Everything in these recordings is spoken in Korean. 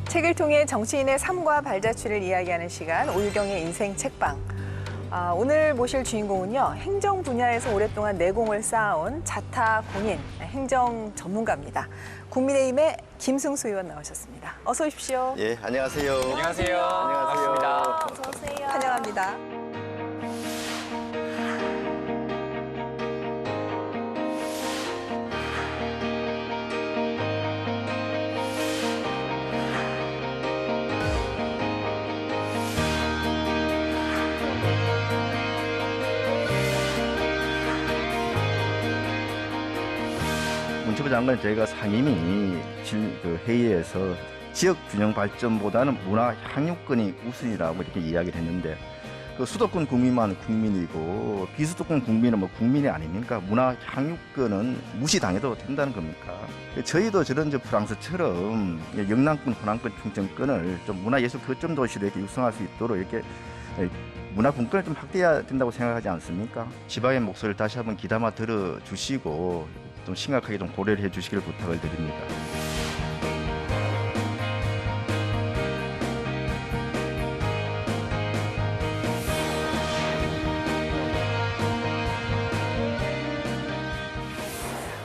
책을 통해 정치인의 삶과 발자취를 이야기하는 시간, 오유경의 인생 책방. 오늘 모실 주인공은요, 행정 분야에서 오랫동안 내공을 쌓아온 자타 공인, 행정 전문가입니다. 국민의힘의 김승수 의원 나오셨습니다. 어서 오십시오. 예, 안녕하세요. 안녕하세요. 안녕하세요. 반갑습니다. 어서 오세요. 환영합니다. 문체부 장관 저희가 상임위 회의에서 지역 균형 발전보다는 문화 향유권이 우선이라고 이렇게 이야기를 했는데 그 수도권 국민만 국민이고 비수도권 국민은 뭐 국민이 아닙니까? 문화 향유권은 무시당해도 된다는 겁니까? 저희도 저런 프랑스처럼 영남권, 호남권, 충청권을 좀 문화예술 거점 도시로 이렇게 육성할 수 있도록 이렇게 문화 분권을 좀 확대해야 된다고 생각하지 않습니까? 지방의 목소리를 다시 한번 귀담아 들어주시고 좀 심각하게 좀 고려를 해주시기를 부탁을 드립니다.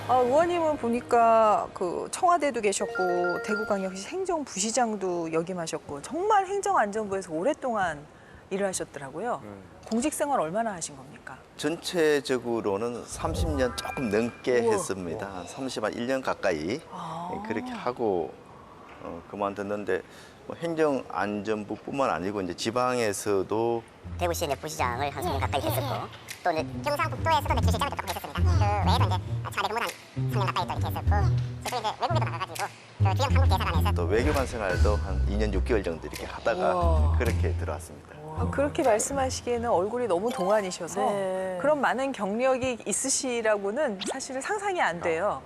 의원님은 보니까 그 청와대도 계셨고 대구광역시 행정부시장도 역임하셨고 정말 행정안전부에서 오랫동안 일을 하셨더라고요. 공직 생활 얼마나 하신 겁니까? 전체적으로는 30년 조금 넘게 했습니다. 한 1년 가까이 그렇게 하고 그만뒀는데 뭐 행정안전부뿐만 아니고 이제 지방에서도 대구시 이제 부시장을 한 3년 가까이 했었고 또 이제 경상북도에서도 이제 시장을 조금 했었습니다. 그 외에도 이제 청와대 공무원 3년 가까이 또 이렇게 했었고 저도 이제 외국에도 나가가지고 그 주요 한국 대사관에서 또 외교관 생활도 한 2년 6개월 정도 이렇게 하다가 그렇게 들어왔습니다. 그렇게 말씀하시기에는 얼굴이 너무 동안이셔서 네. 그런 많은 경력이 있으시라고는 사실은 상상이 안 돼요.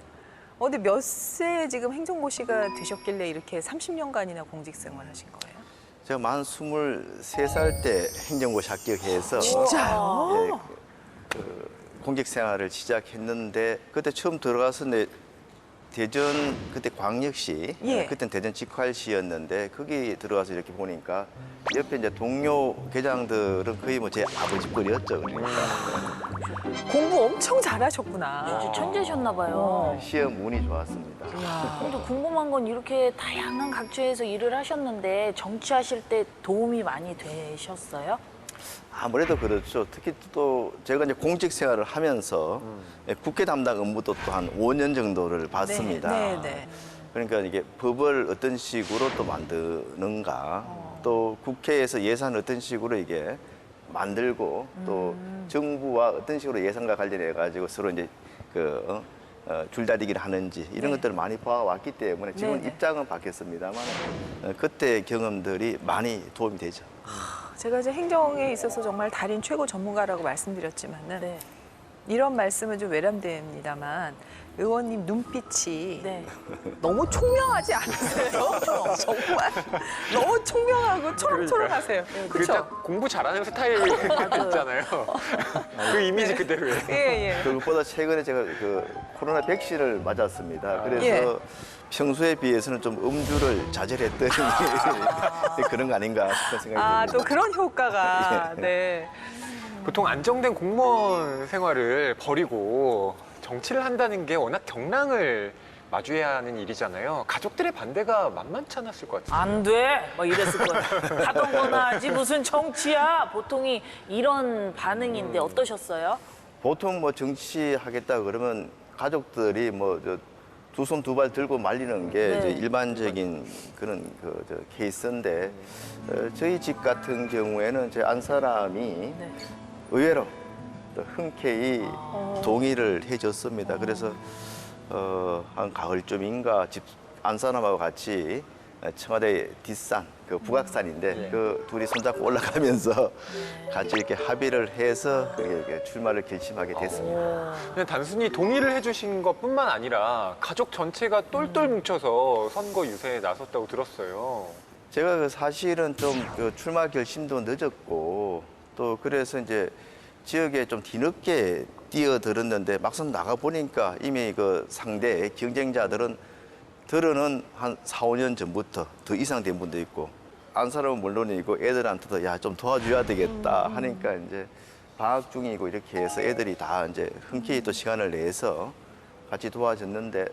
근데 몇 세에 지금 행정고시가 되셨길래 이렇게 30년간이나 공직 생활하신 거예요? 제가 만 23살 때 행정고시 합격해서 진짜요? 그 공직 생활을 시작했는데 그때 처음 들어가서 대전 그때 광역시 그때는 대전 직활시였는데 거기 들어가서 이렇게 보니까 옆에 이제 동료 계장들은 거의 뭐 제 아버지 뻘이었죠. 그러니까 공부 엄청 잘하셨구나. 진짜 천재셨나 봐요. 시험 운이 좋았습니다. 근데 궁금한 건 이렇게 다양한 각지에서 일을 하셨는데 정치하실 때 도움이 많이 되셨어요? 아무래도 그렇죠. 특히 또 제가 이제 공직 생활을 하면서 국회 담당 업무도 또 한 5년 정도를 봤습니다. 네. 그러니까 이게 법을 어떤 식으로 또 만드는가, 또 국회에서 예산을 어떤 식으로 이게 만들고 또 정부와 어떤 식으로 예산과 관련해 가지고 서로 이제 줄다리기를 하는지 이런 것들을 많이 봐왔기 때문에 지금 입장은 바뀌었습니다만 그때 경험들이 많이 도움이 되죠. 제가 이제 행정에 있어서 정말 달인 최고 전문가라고 말씀드렸지만은 이런 말씀은 좀 외람됩니다만 의원님 눈빛이 너무 총명하지 않으세요? 정말 너무 총명하고 초롱초롱하세요. 그 딱 공부 잘하는 스타일 있잖아요. 그 이미지 그대로예요. 예. 그것보다 최근에 제가 그 코로나 백신을 맞았습니다. 그래서 평소에 비해서는 좀 음주를 자제했더니 그런 거 아닌가 싶은 생각이 듭니다. 또 그런 효과가 네. 보통 안정된 공무원 생활을 버리고 정치를 한다는 게 워낙 경랑을 마주해야 하는 일이잖아요. 가족들의 반대가 만만치 않았을 것 같아요. 안 돼! 막 이랬을 거예요. 하던 거나 하지 무슨 정치야! 보통이 이런 반응인데 어떠셨어요? 보통 뭐 정치하겠다 그러면 가족들이 뭐 두 손 두 발 들고 말리는 게 이제 일반적인 그런 케이스인데 저희 집 같은 경우에는 제 안사람이 의외로 또 흔쾌히 동의를 해줬습니다. 그래서 한 가을쯤인가 집 안사람하고 같이 청와대 뒷산, 그 북악산인데 그 둘이 손잡고 올라가면서 같이 이렇게 합의를 해서 이렇게 출마를 결심하게 됐습니다. 그냥 단순히 동의를 해주신 것뿐만 아니라 가족 전체가 똘똘 뭉쳐서 선거 유세에 나섰다고 들었어요. 제가 사실은 좀 출마 결심도 늦었고 또 그래서 이제 지역에 좀 뒤늦게 뛰어들었는데 막상 나가 보니까 이미 그 상대 경쟁자들은 들어는 한 4, 5년 전부터 더 이상 된 분도 있고 안 사람은 물론이고 애들한테도 야 좀 도와줘야 되겠다 하니까 이제 방학 중이고 이렇게 해서 애들이 다 이제 흔쾌히 또 시간을 내서 같이 도와줬는데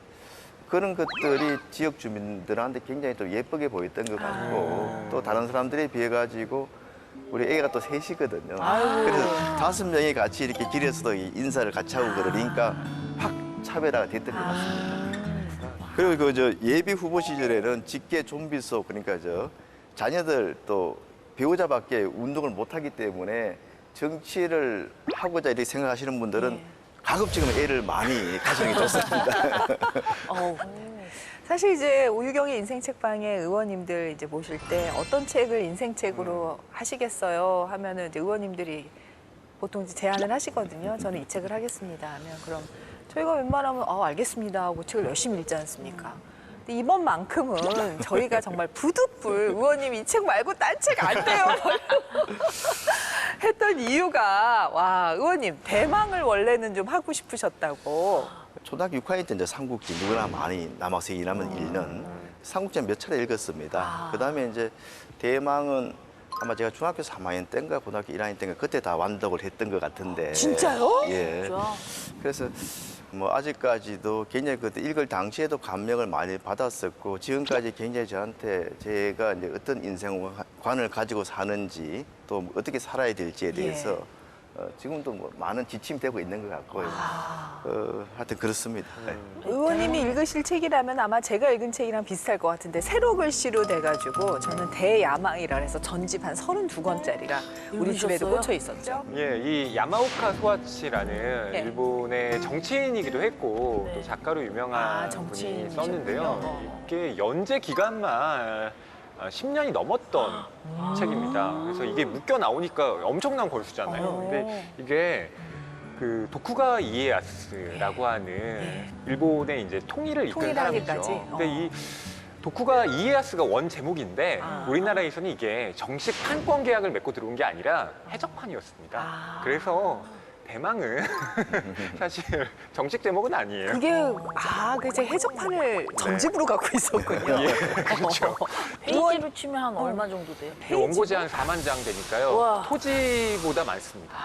그런 것들이 지역 주민들한테 굉장히 또 예쁘게 보였던 것 같고 또 다른 사람들에 비해 가지고 우리 애가 또 셋이거든요. 그래서 5명이 같이 이렇게 길에서도 인사를 같이 하고 그러니까 확 차별화가 됐던 것 같습니다. 그리고 그 저 예비 후보 시절에는 직계 좀비속 그러니까 저 자녀들 또 배우자밖에 운동을 못 하기 때문에 정치를 하고자 이렇게 생각하시는 분들은 가급적이면 애를 많이 가지는 게 좋습니다. 사실 이제 오유경의 인생 책방에 의원님들 이제 모실 때 어떤 책을 인생책으로 하시겠어요 하면은 이제 의원님들이 보통 이제 제안을 하시거든요. 저는 이 책을 하겠습니다 하면 그럼 저희가 웬만하면 알겠습니다 하고 책을 열심히 읽지 않습니까? 근데 이번만큼은 저희가 정말 부득불 의원님 이 책 말고 딴 책 안 돼요 했던 이유가 와 의원님 대망을 원래는 좀 하고 싶으셨다고. 초등학교 6학년 때 이제 삼국지 누구나 많이 남학생이 일하면 읽는 삼국지 몇 차례 읽었습니다. 그다음에 이제 대망은 아마 제가 중학교 3학년 때인가 고등학교 1학년 때인가 그때 다 완독을 했던 것 같은데. 진짜요? 예. 진짜? 그래서 뭐 아직까지도 굉장히 그때 읽을 당시에도 감명을 많이 받았었고 지금까지 굉장히 저한테 제가 이제 어떤 인생관을 가지고 사는지 또 어떻게 살아야 될지에 대해서 지금도 뭐 많은 지침이 되고 있는 것 같고요. 하여튼 그렇습니다. 네. 의원님이 읽으실 책이라면 아마 제가 읽은 책이랑 비슷할 것 같은데 세로 글씨로 돼가지고 저는 대야망이라 해서 전집 한 32권짜리가 우리 집에도 읽으셨어요? 꽂혀 있었죠. 예, 이 야마오카 소아치라는 네. 일본의 정치인이기도 했고 네. 또 작가로 유명한 분이 정치인이셨군요. 썼는데요. 이게 연재 기간만 10년이 넘었던 책입니다. 그래서 이게 묶여 나오니까 엄청난 권수잖아요. 근데 이게 그 도쿠가 이에야스라고 하는 일본의 이제 통일을 이끈 통일하기까지. 사람이죠. 근데 이 도쿠가 이에야스가 원 제목인데 우리나라에서는 이게 정식 판권 계약을 맺고 들어온 게 아니라 해적판이었습니다. 그래서 대망은 사실 정식 제목은 아니에요. 그게 그 해적판을 전집으로 갖고 있었군요. 예, 그렇죠. 페이지로 치면 한 얼마 정도 돼요? 원고지 한 4만 장 되니까요. 우와. 토지보다 많습니다.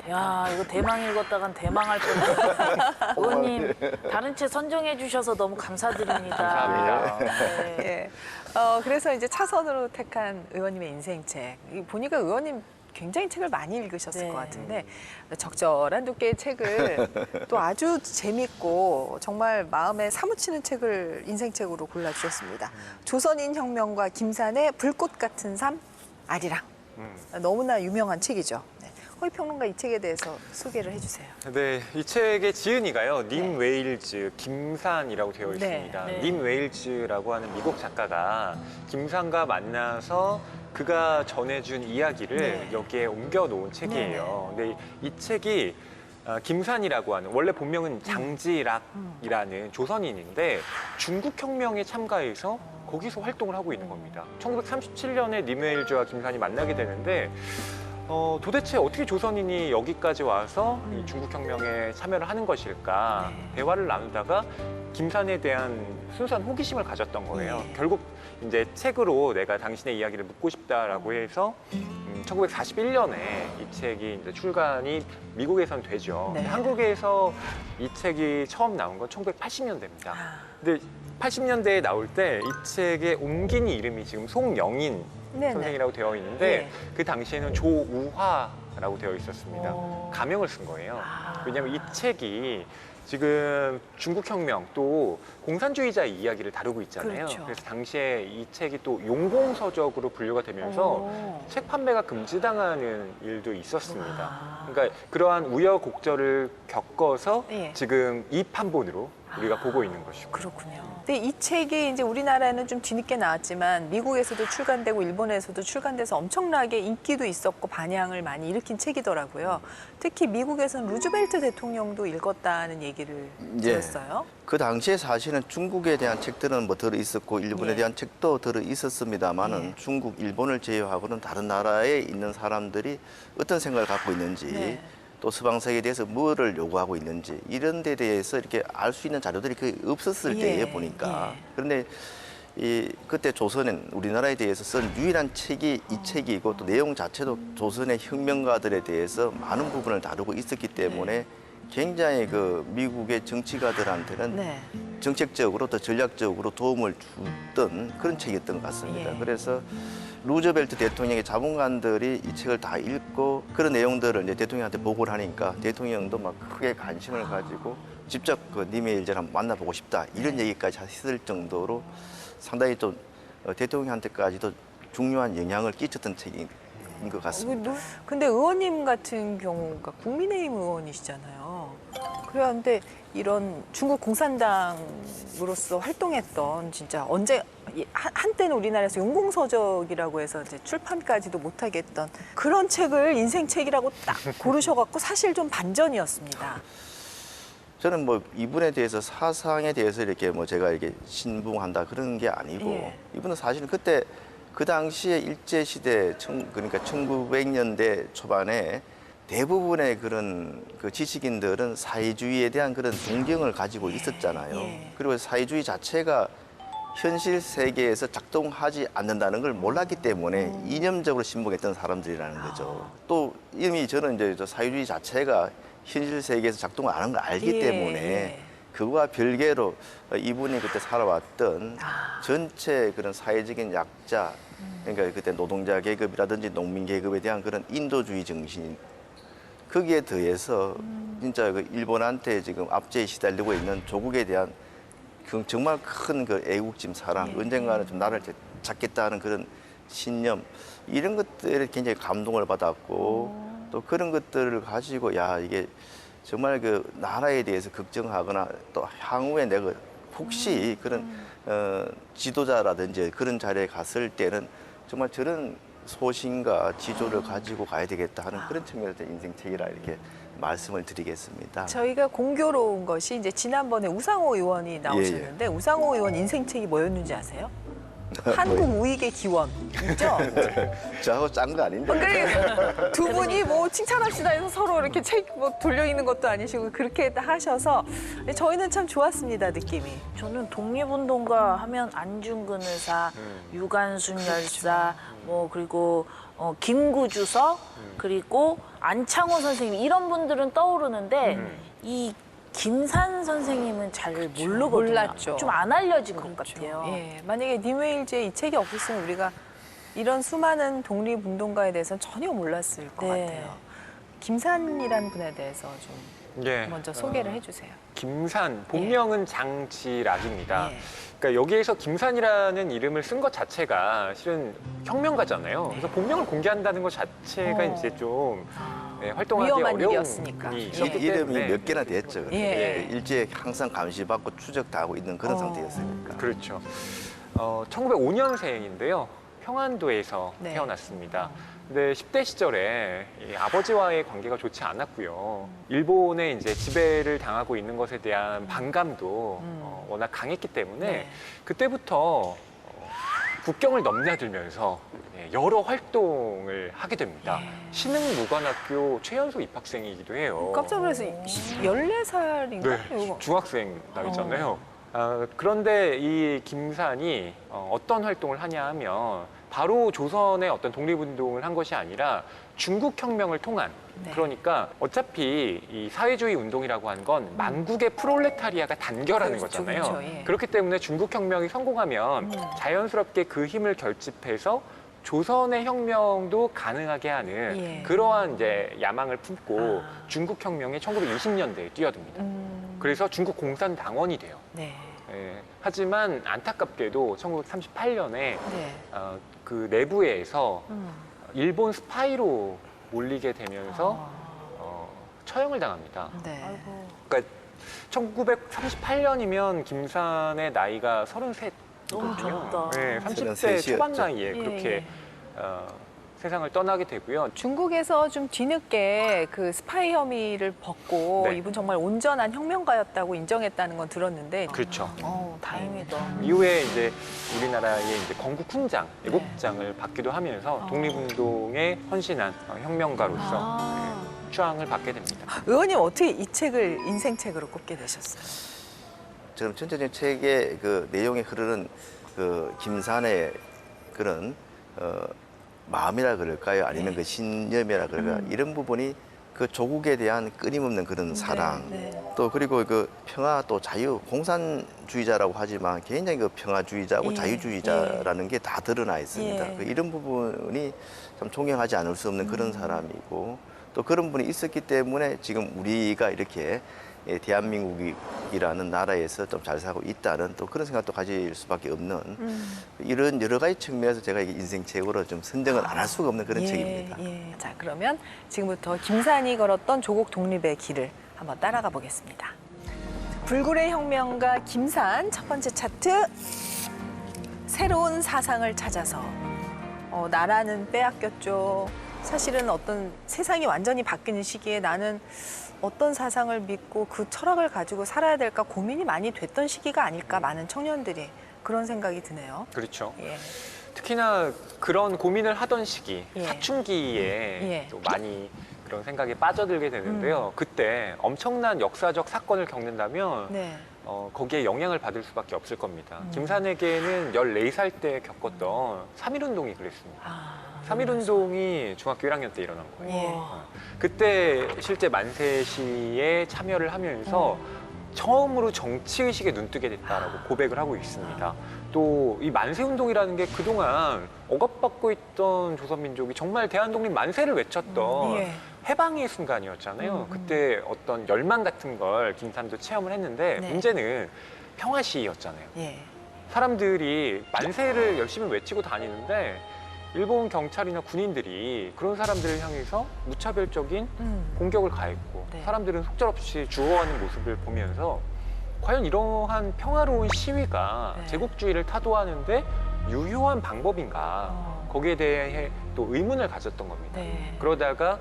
야, 이거 대망 읽었다간 대망할 뻔했네. 의원님, 다른 책 선정해 주셔서 너무 감사드립니다. 감사합니다. 네. 예. 그래서 이제 차선으로 택한 의원님의 인생책. 보니까 의원님 굉장히 책을 많이 읽으셨을 네. 것 같은데 적절한 두께의 책을 또 아주 재밌고 정말 마음에 사무치는 책을 인생책으로 골라주셨습니다. 조선인 혁명과 김산의 불꽃 같은 삶 아리랑. 너무나 유명한 책이죠. 네. 허위 평론가 이 책에 대해서 소개를 해주세요. 네, 이 책의 지은이가요. 님 웨일즈 김산이라고 되어 있습니다. 네. 님 웨일즈라고 하는 미국 작가가 김산과 만나서 그가 전해준 이야기를 여기에 옮겨 놓은 책이에요. 근데 이 책이 김산이라고 하는 원래 본명은 장지락이라는 조선인인데 중국 혁명에 참가해서 거기서 활동을 하고 있는 겁니다. 1937년에 님 웨일즈와 김산이 만나게 되는데 도대체 어떻게 조선인이 여기까지 와서 이 중국혁명에 참여를 하는 것일까 대화를 나누다가 김산에 대한 순수한 호기심을 가졌던 거예요. 결국 이제 책으로 내가 당신의 이야기를 묻고 싶다라고 해서 1941년에 이 책이 이제 출간이 미국에선 되죠. 네. 한국에서 이 책이 처음 나온 건 1980년대입니다. 근데 80년대에 나올 때 이 책의 옮긴 이름이 지금 송영인 네네. 선생이라고 되어 있는데 네. 그 당시에는 조우화라고 되어 있었습니다. 가명을 쓴 거예요. 왜냐하면 이 책이 지금 중국혁명 또 공산주의자의 이야기를 다루고 있잖아요. 그렇죠. 그래서 당시에 이 책이 또 용공서적으로 분류가 되면서 책 판매가 금지당하는 일도 있었습니다. 그러니까 그러한 우여곡절을 겪어서 예. 지금 이 판본으로 우리가 보고 있는 것이고. 그렇군요. 근데 이 책이 이제 우리나라에는 좀 뒤늦게 나왔지만 미국에서도 출간되고 일본에서도 출간돼서 엄청나게 인기도 있었고 반향을 많이 일으킨 책이더라고요. 특히 미국에서는 루즈벨트 대통령도 읽었다는 얘기를 들었어요. 그 당시에 사실은 중국에 대한 책들은 뭐 들어 있었고 일본에 대한 책도 들어 있었습니다만은 중국, 일본을 제외하고는 다른 나라에 있는 사람들이 어떤 생각을 갖고 있는지 또 서방 세계에 대해서 뭐를 요구하고 있는지 이런 데 대해서 이렇게 알 수 있는 자료들이 거의 없었을 예, 때에 보니까 예. 그런데 그때 조선은 우리나라에 대해서 쓴 유일한 책이 이 책이고 또 내용 자체도 조선의 혁명가들에 대해서 많은 부분을 다루고 있었기 때문에 굉장히 그 미국의 정치가들한테는 네. 정책적으로 또 전략적으로 도움을 줬던 그런 책이었던 것 같습니다. 예. 그래서 루즈벨트 대통령의 자문관들이 이 책을 다 읽고 그런 내용들을 이제 대통령한테 보고를 하니까 대통령도 막 크게 관심을 가지고 직접 그 님의 일제를 한번 만나보고 싶다 이런 얘기까지 했을 정도로 상당히 또 대통령한테까지도 중요한 영향을 끼쳤던 책인 것 같습니다. 근데 의원님 같은 경우가 국민의힘 의원이시잖아요. 그런데 이런 중국 공산당으로서 활동했던 진짜 언제 한때는 우리나라에서 용공서적이라고 해서 이제 출판까지도 못하게 했던 그런 책을 인생책이라고 딱 고르셔갖고 사실 좀 반전이었습니다. 저는 뭐 이분에 대해서 사상에 대해서 이렇게 뭐 제가 이렇게 신봉한다 그런 게 아니고 예. 이분은 사실은 그때 그 당시에 일제 시대 그러니까 1900년대 초반에 대부분의 그런 그 지식인들은 사회주의에 대한 그런 동경을 가지고 있었잖아요. 예. 그리고 사회주의 자체가 현실 세계에서 작동하지 않는다는 걸 몰랐기 때문에 이념적으로 신봉했던 사람들이라는 거죠. 또 이미 저는 이제 저 사회주의 자체가 현실 세계에서 작동을 안 하는 걸 알기 예, 때문에 예. 그거와 별개로 이분이 그때 살아왔던 전체 그런 사회적인 약자, 그러니까 그때 노동자 계급이라든지 농민 계급에 대한 그런 인도주의 정신, 거기에 더해서 진짜 그 일본한테 지금 압제에 시달리고 있는 조국에 대한 그 정말 큰 그 애국심 사랑, 언젠가는 좀 나라를 찾겠다는 그런 신념, 이런 것들에 굉장히 감동을 받았고 또 그런 것들을 가지고 야 이게 정말 그 나라에 대해서 걱정하거나 또 향후에 내가 혹시 그런 지도자라든지 그런 자리에 갔을 때는 정말 저런 소신과 지조를 가지고 가야 되겠다 하는 그런 측면에서 인생책이라 이렇게 말씀을 드리겠습니다. 저희가 공교로운 것이 이제 지난번에 우상호 의원이 나오셨는데 우상호 의원 인생책이 뭐였는지 아세요? 한국 우익의 기원이죠? 저하고 짠 거 아닌데. 그래 두 분이 뭐 칭찬합시다 해서 서로 이렇게 책 뭐 돌려 읽는 것도 아니시고 그렇게 하셔서 저희는 참 좋았습니다 느낌이. 저는 독립운동가 하면 안중근 의사, 유관순 열사, 뭐 그리고 김구주석, 그리고 안창호 선생님 이런 분들은 떠오르는데 이 김산 선생님은 잘 모르거든요. 몰랐죠. 좀 안 알려진 것 같아요. 예, 만약에 님웨일제 이 책이 없었으면 우리가 이런 수많은 독립운동가에 대해서는 전혀 몰랐을 것 네. 같아요. 김산이라는 분에 대해서 좀 예. 먼저 소개를 해주세요. 김산, 본명은 장지락입니다. 예. 그러니까 여기에서 김산이라는 이름을 쓴 것 자체가 실은 혁명가잖아요. 그래서 본명을 공개한다는 것 자체가 이제 좀 활동하기 위험한 어려운 일이었으니까. 일이 예. 있었기 이름이 때문에 몇 개나 됐죠. 예. 일제에 항상 감시받고 추적당하고 있는 그런 상태였으니까. 그렇죠. 1905년생인데요. 평안도에서 네. 태어났습니다. 근데 10대 시절에 이 아버지와의 관계가 좋지 않았고요. 일본에 이제 지배를 당하고 있는 것에 대한 반감도 워낙 강했기 때문에 네. 그때부터 국경을 넘나들면서 여러 활동을 하게 됩니다. 신흥무관학교 최연소 입학생이기도 해요. 깜짝 놀라서 14살인가? 네, 중학생 나이잖아요. 그런데 이 김산이 어떤 활동을 하냐 하면 바로 조선의 어떤 독립운동을 한 것이 아니라 중국 혁명을 통한 네. 그러니까 어차피 이 사회주의 운동이라고 하는 건 만국의 프롤레타리아가 단결하는 그렇죠, 거잖아요. 그렇죠, 예. 그렇기 때문에 중국 혁명이 성공하면 자연스럽게 그 힘을 결집해서 조선의 혁명도 가능하게 하는 예. 그러한 이제 야망을 품고 아. 중국 혁명이 1920년대에 뛰어듭니다. 그래서 중국 공산당원이 돼요. 네. 예, 하지만 안타깝게도 1938년에 네. 그 내부에서 일본 스파이로 몰리게 되면서 처형을 당합니다. 네. 그러니까 1938년이면 김산의 나이가 33. 너무 젊다. 네, 30대 33이었죠. 초반 나이에 예, 그렇게 예. 세상을 떠나게 되고요. 중국에서 좀 뒤늦게 그 스파이 혐의를 벗고 네. 이분 정말 온전한 혁명가였다고 인정했다는 건 들었는데 그렇죠. 다행이다. 이후에 이제 우리나라의 이제 건국 훈장, 애국장을 받기도 하면서 독립운동에 헌신한 혁명가로서 복장을 받게 됩니다. 의원님 어떻게 이 책을 인생책으로 꼽게 되셨어요? 지금 전체적인 책의 그 내용에 흐르는 그 김산의 그런 마음이라 그럴까요? 아니면 그 신념이라 그럴까요? 이런 부분이 그 조국에 대한 끊임없는 그런 사랑, 네. 또 그리고 그 평화 또 자유, 공산주의자라고 하지만 굉장히 그 평화주의자고 예, 자유주의자라는 게 다 드러나 있습니다. 예. 그 이런 부분이 참 존경하지 않을 수 없는 그런 사람이고, 또 그런 분이 있었기 때문에 지금 우리가 이렇게 대한민국이라는 나라에서 좀 잘 살고 있다는 또 그런 생각도 가질 수밖에 없는 이런 여러 가지 측면에서 제가 이게 인생책으로 좀 선정을 안 할 수가 없는 그런 책입니다. 예. 자, 그러면 지금부터 김산이 걸었던 조국 독립의 길을 한번 따라가 보겠습니다. 불굴의 혁명가 김산 첫 번째 차트. 새로운 사상을 찾아서 나라는 빼앗겼죠. 사실은 어떤 세상이 완전히 바뀌는 시기에 나는 어떤 사상을 믿고 그 철학을 가지고 살아야 될까 고민이 많이 됐던 시기가 아닐까, 많은 청년들이 그런 생각이 드네요. 그렇죠. 예. 특히나 그런 고민을 하던 시기, 예. 사춘기에 예. 또 많이 그런 생각에 빠져들게 되는데요. 그때 엄청난 역사적 사건을 겪는다면 네. 거기에 영향을 받을 수밖에 없을 겁니다. 김산에게는 14살 때 겪었던 3.1운동이 그랬습니다. 아, 3.1운동이 중학교 1학년 때 일어난 거예요. 예. 그때 실제 만세시에 참여를 하면서 처음으로 정치의식에 눈뜨게 됐다라고 고백을 하고 있습니다. 또 이 만세운동이라는 게 그동안 억압받고 있던 조선민족이 정말 대한독립 만세를 외쳤던 예. 해방의 순간이었잖아요. 그때 어떤 열망 같은 걸 김산도 체험을 했는데 네. 문제는 평화 시위였잖아요. 예. 사람들이 만세를 열심히 외치고 다니는데 일본 경찰이나 군인들이 그런 사람들을 향해서 무차별적인 공격을 가했고 네. 사람들은 속절없이 죽어가는 모습을 보면서 과연 이러한 평화로운 시위가 네. 제국주의를 타도하는데 유효한 방법인가 거기에 대해 또 의문을 가졌던 겁니다. 네. 그러다가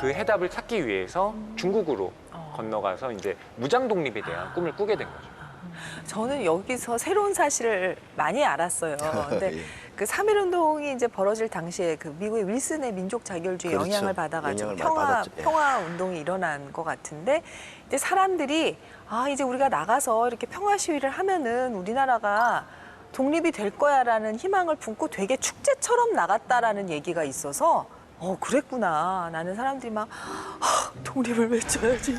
그 해답을 찾기 위해서 중국으로 건너가서 이제 무장 독립에 대한 꿈을 꾸게 된 거죠. 저는 여기서 새로운 사실을 많이 알았어요. 근데 예. 그 3.1운동이 이제 벌어질 당시에 그 미국의 윌슨의 민족 자결주의 그렇죠. 영향을 받아가지고 영향을 많이 받았죠. 예. 평화 운동이 일어난 것 같은데, 이제 사람들이 이제 우리가 나가서 이렇게 평화 시위를 하면은 우리나라가 독립이 될 거야라는 희망을 품고 되게 축제처럼 나갔다라는 얘기가 있어서 그랬구나. 나는 사람들이 막 독립을 외쳐야지.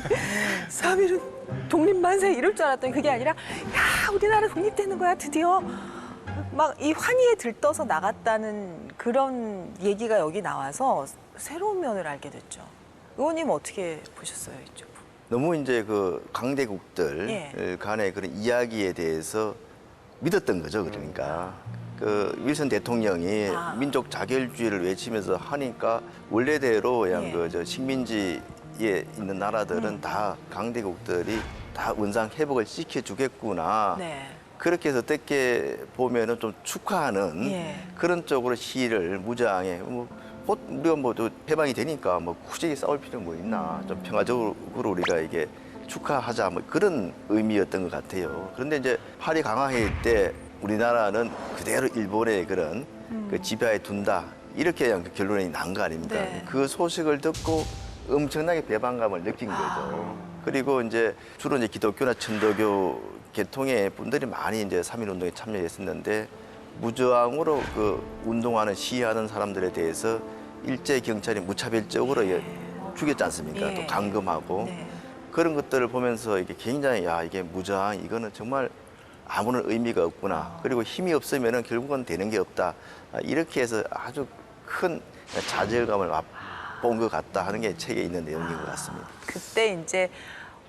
3.1은 독립 만세 이럴 줄 알았더니 그게 아니라 야, 우리나라 독립되는 거야 드디어. 막 이 환희에 들떠서 나갔다는 그런 얘기가 여기 나와서 새로운 면을 알게 됐죠. 의원님 어떻게 보셨어요, 이쪽? 너무 이제 그 강대국들 간의 그런 이야기에 대해서 믿었던 거죠. 그러니까 그 윌슨 대통령이 민족 자결주의를 외치면서 하니까 원래대로 그냥 예. 그 저 식민지에 있는 나라들은 다 강대국들이 다 원상 회복을 시켜주겠구나. 네. 그렇게 해서 어떻게 보면은 좀 축하하는 예. 그런 쪽으로 시위를 무장해 곧 우리가 뭐 또 해방이 되니까 뭐 굳이 싸울 필요 뭐 있나 좀 평화적으로 우리가 이게 축하하자 뭐 그런 의미였던 것 같아요. 그런데 이제 파리 강화회의 때 우리나라는 그대로 일본의 그런 그 지배하에 둔다 이렇게 그냥 그 결론이 난 거 아닙니까? 네. 그 소식을 듣고 엄청나게 배반감을 느낀 거죠. 그리고 이제 주로 이제 기독교나 천도교 계통의 분들이 많이 이제 3.1운동에 참여했었는데 무저항으로 그 운동하는 시위하는 사람들에 대해서 일제 경찰이 무차별적으로 죽였지 않습니까? 예. 또 감금하고 네. 그런 것들을 보면서 이게 굉장히 이게 무저항 이거는 정말 아무런 의미가 없구나. 그리고 힘이 없으면은 결국은 되는 게 없다. 이렇게 해서 아주 큰 좌절감을 맛본 것 같다 하는 게 책에 있는 내용인 것 같습니다. 그때 이제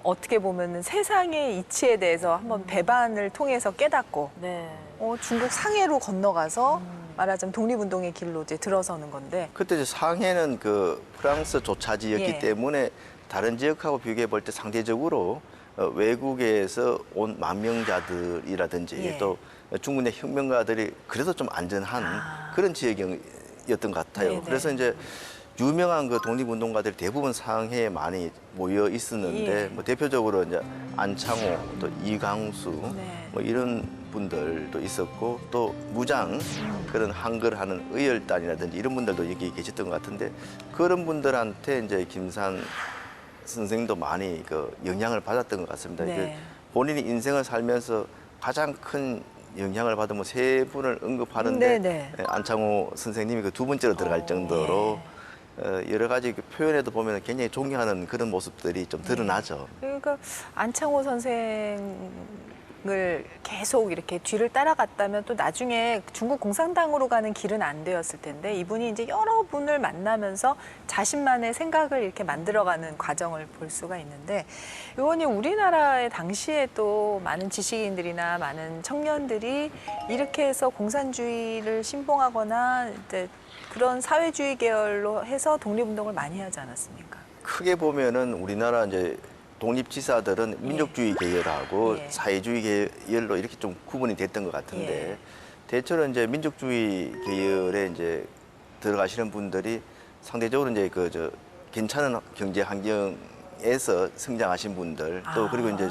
어떻게 보면은 세상의 이치에 대해서 한번 배반을 통해서 깨닫고 네. 중국 상해로 건너가서 말하자면 독립운동의 길로 이제 들어서는 건데. 그때 이제 상해는 그 프랑스 조차지였기 예. 때문에 다른 지역하고 비교해 볼 때 상대적으로 외국에서 온 망명자들이라든지 예. 또 중국의 혁명가들이 그래도 좀 안전한 그런 지역이었던 것 같아요. 네네. 그래서 이제 유명한 그 독립운동가들이 대부분 상해에 많이 모여 있었는데 예. 뭐 대표적으로 이제 안창호, 또 이강수 네. 뭐 이런 분들도 있었고 또 무장 그런 한글하는 의열단이라든지 이런 분들도 여기 계셨던 것 같은데 그런 분들한테 이제 김산 선생도 많이 그 영향을 받았던 것 같습니다. 네. 그 본인이 인생을 살면서 가장 큰 영향을 받은 뭐 세 분을 언급하는데 네네. 안창호 선생님이 그 두 번째로 들어갈 정도로 여러 가지 그 표현에도 보면 굉장히 존경하는 그런 모습들이 좀 드러나죠. 그러니까 안창호 선생을 계속 이렇게 뒤를 따라갔다면 또 나중에 중국 공산당으로 가는 길은 안 되었을 텐데 이분이 이제 여러 분을 만나면서 자신만의 생각을 이렇게 만들어가는 과정을 볼 수가 있는데 의원님 우리나라의 당시에 또 많은 지식인들이나 많은 청년들이 이렇게 해서 공산주의를 신봉하거나 이제 그런 사회주의 계열로 해서 독립운동을 많이 하지 않았습니까? 크게 보면은 우리나라 이제 독립지사들은 민족주의 계열하고 예. 사회주의 계열로 이렇게 좀 구분이 됐던 것 같은데 예. 대체로 이제 민족주의 계열에 이제 들어가시는 분들이 상대적으로 이제 그 괜찮은 경제 환경에서 성장하신 분들 또 그리고 이제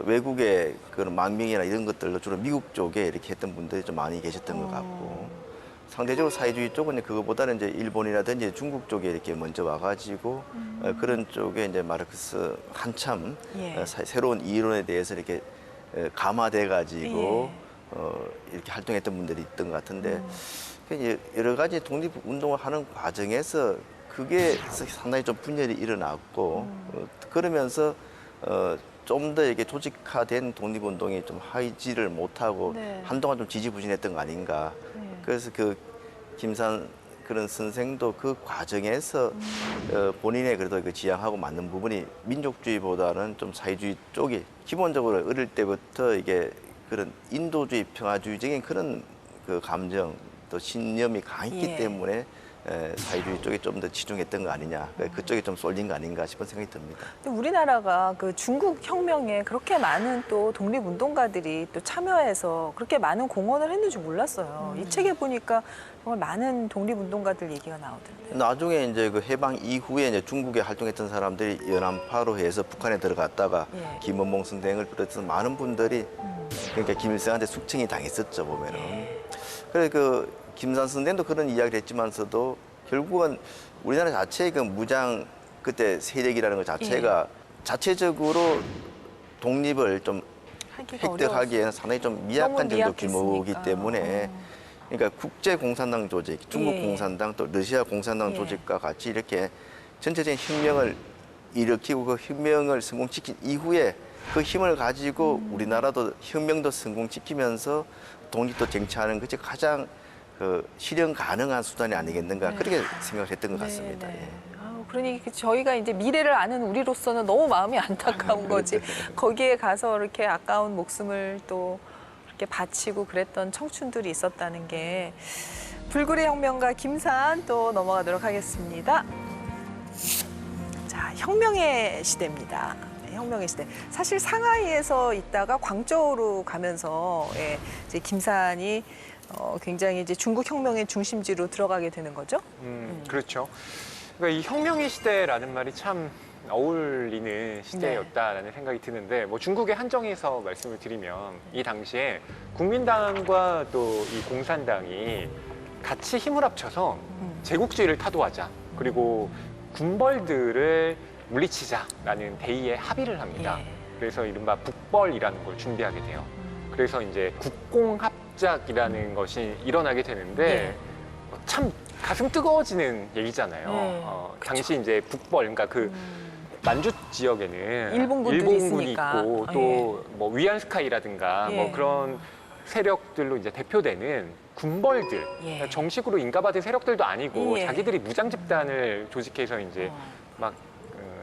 외국의 그런 망명이나 이런 것들로 주로 미국 쪽에 이렇게 했던 분들이 좀 많이 계셨던 것 같고 상대적으로 사회주의 쪽은 그거보다는 이제 일본이라든지 중국 쪽에 이렇게 먼저 와가지고 그런 쪽에 이제 마르크스 한참 예. 새로운 이론에 대해서 이렇게 감화돼가지고 이렇게 활동했던 분들이 있던 것 같은데 여러 가지 독립 운동을 하는 과정에서 그게 상당히 좀 분열이 일어났고 그러면서 좀 더 이게 조직화된 독립운동이 좀 하이지를 못하고 네. 한동안 좀 지지부진했던 거 아닌가. 그래서 그 김산 그런 선생도 그 과정에서 본인의 그래도 그 지향하고 맞는 부분이 민족주의보다는 좀 사회주의 쪽이 기본적으로 어릴 때부터 이게 그런 인도주의, 평화주의적인 그런 그 감정 또 신념이 강했기 예. 때문에 사회주의 쪽에 좀 더 치중했던 거 아니냐, 그쪽에 좀 쏠린 거 아닌가 싶은 생각이 듭니다. 근데 우리나라가 그 중국 혁명에 그렇게 많은 또 독립운동가들이 또 참여해서 그렇게 많은 공헌을 했는 줄 몰랐어요. 이 책에 보니까 정말 많은 독립운동가들 얘기가 나오던데. 나중에 이제 그 해방 이후에 이제 중국에 활동했던 사람들이 연안파로 해서 북한에 들어갔다가 예. 김원봉 선생을 비롯해서 많은 분들이 그러니까 김일성한테 숙청이 당했었죠 보면은. 그래서 그 김산 선생도 그런 이야기를 했지만서도 결국은 우리나라 자체의 그 무장 그때 세력이라는 것 자체가 자체적으로 독립을 좀 하기가 획득하기에는 상당히 좀 미약한 정도 미약했으니까. 규모이기 때문에 그러니까 국제 공산당 조직, 중국 예. 공산당 또 러시아 공산당 예. 조직과 같이 이렇게 전체적인 혁명을 일으키고 그 혁명을 성공시킨 이후에 그 힘을 가지고 우리나라도 혁명도 성공시키면서 독립도 쟁취하는 것이 가장 그 실현 가능한 수단이 아니겠는가 그렇게 생각을 했던 것 같습니다. 네. 예. 아우, 그러니 저희가 이제 미래를 아는 우리로서는 너무 마음이 안타까운 거지. 거기에 가서 이렇게 아까운 목숨을 또 이렇게 바치고 그랬던 청춘들이 있었다는 게 불굴의 혁명가 김산 또 넘어가도록 하겠습니다. 자, 혁명의 시대입니다. 네, 혁명의 시대. 사실 상하이에서 있다가 광저우로 가면서 이제 김산이 굉장히 이제 중국 혁명의 중심지로 들어가게 되는 거죠. 그렇죠. 그러니까 이 혁명의 시대라는 말이 참 어울리는 시대였다라는 생각이 드는데 뭐 중국에 한정해서 말씀을 드리면 이 당시에 국민당과 또 이 공산당이 같이 힘을 합쳐서 제국주의를 타도하자 그리고 군벌들을 물리치자라는 대의에 합의를 합니다. 예. 그래서 이른바 북벌이라는 걸 준비하게 돼요. 그래서 이제 국공합작이라는 것이 일어나게 되는데 예. 참 가슴 뜨거워지는 얘기잖아요. 예. 당시 이제 북벌, 그러니까 그 만주 지역에는 일본군들이 일본군이 있으니까. 있고 또 뭐 위안스카이라든가 예. 뭐 그런 세력들로 이제 대표되는 군벌들, 예. 그러니까 정식으로 인가받은 세력들도 아니고 예. 자기들이 무장 집단을 조직해서 이제 막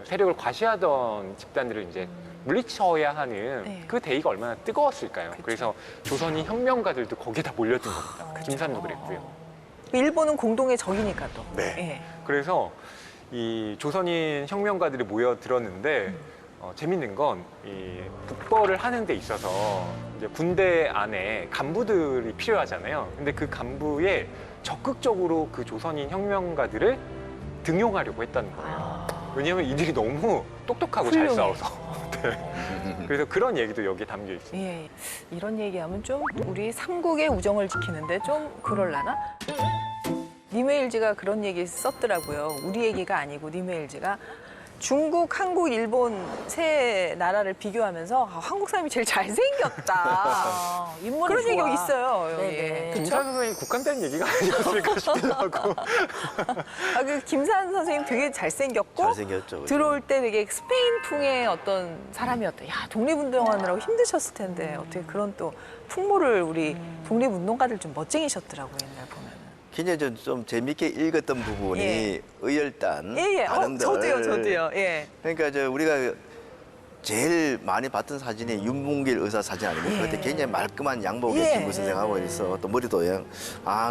세력을 과시하던 집단들을 이제 물리쳐야 하는 네. 그 대의가 얼마나 뜨거웠을까요? 그쵸. 그래서 조선인 혁명가들도 거기에 다 몰려든 겁니다. 김산도 그랬고요. 일본은 공동의 적이니까 또. 네. 예. 그래서 이 조선인 혁명가들이 모여들었는데 재밌는 건 이 북벌을 하는 데 있어서 이제 군대 안에 간부들이 필요하잖아요. 근데 그 간부에 적극적으로 그 조선인 혁명가들을 등용하려고 했다는 거예요. 왜냐하면 이들이 너무 똑똑하고 잘 훌륭해. 싸워서. 네. 그래서 그런 얘기도 여기에 담겨 있습니다. 예, 이런 얘기하면 좀 우리 삼국의 우정을 지키는데 좀 그럴라나? 니메일지가 그런 얘기 썼더라고요. 우리 얘기가 아니고 니메일지가 중국, 한국, 일본 세 나라를 비교하면서 한국 사람이 제일 잘생겼다. 인물이 그런 좋아. 얘기가 있어요. 여기. 네네. 김산 선생님 국감된 얘기가 아니었을까 싶기도 하고. 그 김산 선생님 되게 잘생겼고 잘생겼죠. 그죠? 들어올 때 되게 스페인풍의 어떤 사람이었다. 야, 독립운동하느라고 힘드셨을 텐데 어떻게 그런 또 풍모를 우리 독립운동가들 좀 멋쟁이셨더라고요, 옛날 보면. 굉장히 좀 재밌게 읽었던 부분이 예. 의열단, 예. 단원들. 저도요. 예. 그러니까 우리가 제일 많이 봤던 사진이 윤봉길 의사 사진 아닙니까? 예. 그때 굉장히 말끔한 양복에 예. 김구 선생하고 있어. 또 머리도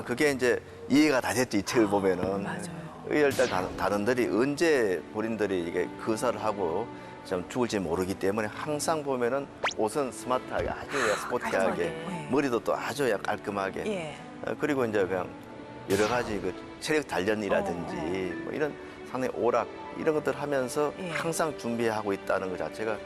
그게 이제 이해가 다 됐죠. 이 책을 보면은. 맞아요. 의열단 단원들이 언제 본인들이 이게 거사를 하고 좀 죽을지 모르기 때문에 항상 보면은 옷은 스마트하게 아주 스포티하게 깔끔하게. 예. 머리도 또 아주 깔끔하게 예. 그리고 이제 그냥 여러 가지 그 체력 단련이라든지 뭐 이런 상당히 오락 이런 것들 하면서 예. 항상 준비하고 있다는 것 자체가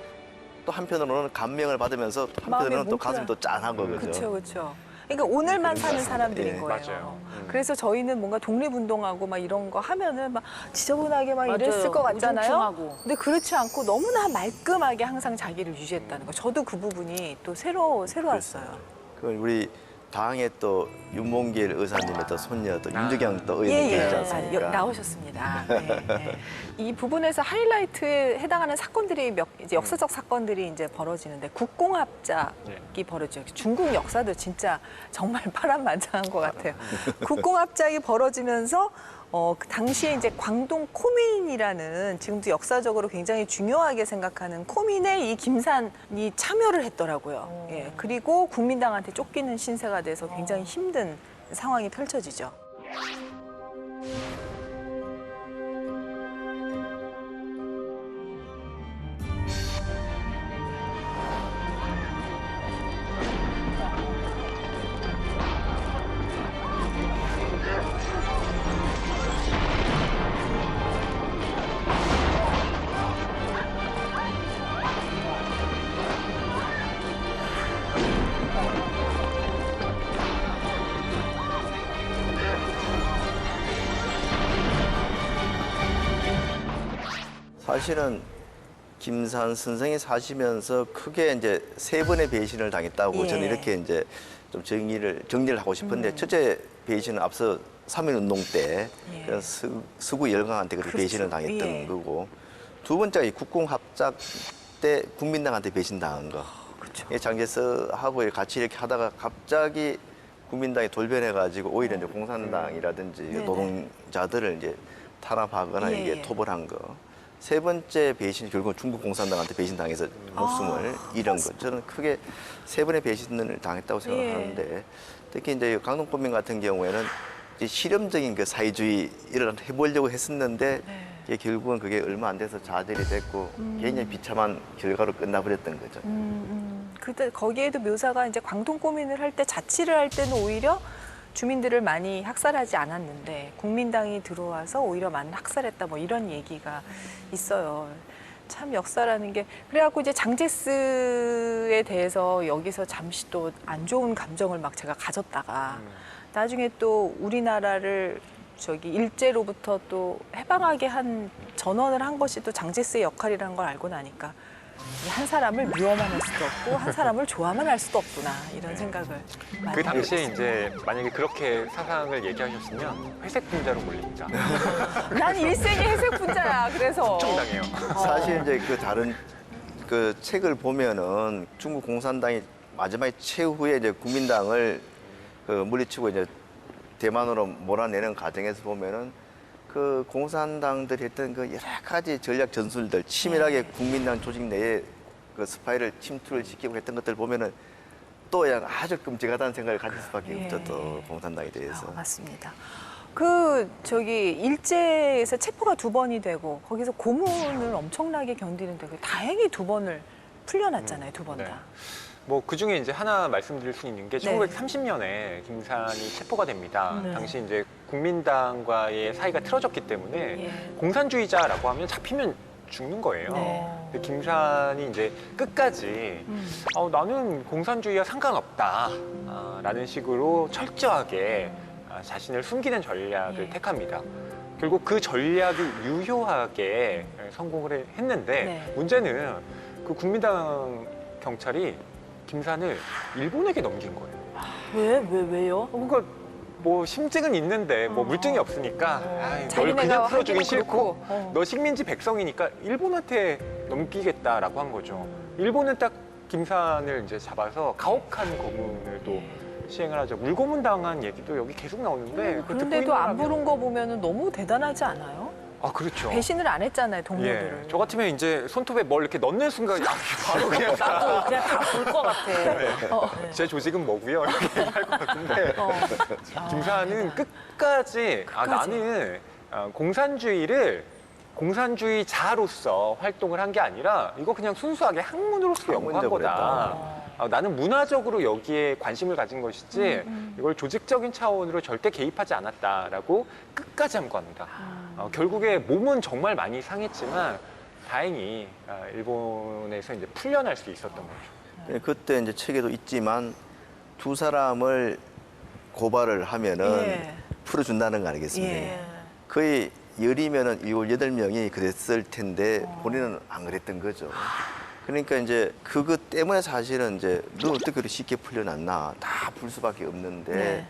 또 한편으로는 감명을 받으면서 또 마음이 한편으로는 또 뭉클한- 가슴이 또 짠한 거거죠. 그렇죠. 그러니까 오늘만 그런 것 사는 같습니다. 사람들인 예. 거예요. 맞아요. 그래서 저희는 뭔가 독립운동하고 막 이런 거 하면은 막 지저분하게 막 이랬을 맞아요. 것 같잖아요. 우중충하고. 근데 그렇지 않고 너무나 말끔하게 항상 자기를 유지했다는 거. 저도 그 부분이 또 새로웠어요. 그 우리 당에 또 윤봉길 의사님의 또 손녀 또 윤주경 또 의원님 계시지 않습니까? 나오셨습니다. 네, 네. 이 부분에서 하이라이트에 해당하는 사건들이 이제 역사적 사건들이 이제 벌어지는데 국공합작이 벌어져요. 중국 역사도 진짜 정말 파란만장한 것 같아요. 국공합작이 벌어지면서 그 당시에 이제 광동 코민이라는 지금도 역사적으로 굉장히 중요하게 생각하는 코민에 이 김산이 참여를 했더라고요. 예, 그리고 국민당한테 쫓기는 신세가 돼서 굉장히 힘든 상황이 펼쳐지죠. 사실은 김산 선생이 사시면서 크게 이제 세 번의 배신을 당했다고 예. 저는 이렇게 이제 좀 정리를 하고 싶은데 첫째 배신은 앞서 3.1운동 때 예. 그런 서구 열강한테 그렇게 그렇죠. 배신을 당했던 예. 거고 두 번째가 이 국공합작 때 국민당한테 배신당한 거. 그렇죠. 장제스하고 같이 이렇게 하다가 갑자기 국민당이 돌변해가지고 오히려 이제 공산당이라든지 네네. 노동자들을 이제 탄압하거나 예, 이게 예. 토벌한 거. 세 번째 배신이 결국 중국 공산당한테 배신당해서 목숨을 잃은 거. 저는 크게 세 번의 배신을 당했다고 생각하는데 특히 이제 강동권민 같은 경우에는 이제 실험적인 그 사회주의를 해보려고 했었는데 이게 결국은 그게 얼마 안 돼서 좌절이 됐고 굉장히 비참한 결과로 끝나버렸던 거죠. 그때 거기에도 묘사가 이제 광동 고민을 할 때 자치를 할 때는 오히려 주민들을 많이 학살하지 않았는데 국민당이 들어와서 오히려 많이 학살했다 뭐 이런 얘기가 있어요. 참 역사라는 게 그래갖고 이제 장제스에 대해서 여기서 잠시 또 안 좋은 감정을 막 제가 가졌다가 나중에 또 우리나라를 일제로부터 또 해방하게 한 전원을 한 것이 또 장제스의 역할이라는 걸 알고 나니까 한 사람을 미워만 할 수도 없고 한 사람을 좋아만 할 수도 없구나 이런 생각을 많이 그 당시에 하고 있습니다. 이제 만약에 그렇게 사상을 얘기하셨으면 회색 분자로 몰립니다. 난 일생이 회색 분자야. 그래서 정당해요. 사실 이제 그 다른 그 책을 보면은 중국 공산당이 마지막에 최후에 이제 국민당을 그 물리치고 이제 대만으로 몰아내는 과정에서 보면은 그 공산당들이 했던 그 여러 가지 전략 전술들 치밀하게 국민당 조직 내에 그 스파이를 침투를 시키고 했던 것들 보면은 또 그냥 아주 끔찍하다는 생각을 가질 수밖에 예. 없죠. 또 공산당에 대해서. 맞습니다. 일제에서 체포가 2번이 되고 거기서 고문을 엄청나게 견디는데 다행히 2번을 풀려났잖아요. 2번 네. 다. 뭐 그중에 이제 하나 말씀드릴 수 있는 게 네. 1930년에 김산이 체포가 됩니다. 네. 당시 이제 국민당과의 사이가 틀어졌기 때문에 예. 공산주의자라고 하면 잡히면 죽는 거예요. 네. 근데 김산이 이제 끝까지 나는 공산주의와 상관없다라는 식으로 철저하게 자신을 숨기는 전략을 예. 택합니다. 결국 그 전략이 유효하게 성공을 했는데 네. 문제는 그 국민당 경찰이 김산을 일본에게 넘긴 거예요. 왜요? 그러니까 뭐 심증은 있는데 뭐 물증이 없으니까 아이, 널 자기네가 그냥 풀어주긴 하기는 싫고 그렇고. 너 식민지 백성이니까 일본한테 넘기겠다라고 한 거죠. 일본은 딱 김산을 이제 잡아서 가혹한 고문을 또 시행을 하죠. 물고문 당한 얘기도 여기 계속 나오는데 그거 듣고 그런데도 안 있는 부른 거 보면 너무 대단하지 않아요? 아 그렇죠. 배신을 안 했잖아요, 동료들을. 예, 저 같으면 이제 손톱에 뭘 이렇게 넣는 순간 야, 바로 그냥 나도 그냥 다 볼 것 같아. 제 조직은 뭐고요 이렇게 얘기할 것 같은데 김산은 끝까지 나는 공산주의자로서 활동을 한 게 아니라 이거 그냥 순수하게 학문으로서 연구한 거다. 나는 문화적으로 여기에 관심을 가진 것이지 이걸 조직적인 차원으로 절대 개입하지 않았다라고 끝까지 함구합니다. 결국에 몸은 정말 많이 상했지만 다행히 일본에서 이제 풀려날 수 있었던 거죠. 그때 이제 책에도 있지만 두 사람을 고발을 하면은 예. 풀어준다는 거 아니겠습니까? 예. 거의 10이면은 8명이 그랬을 텐데 본인은 안 그랬던 거죠. 그러니까 이제 그것 때문에 사실은 이제 너 어떻게 그렇게 쉽게 풀려났나 다 풀 수밖에 없는데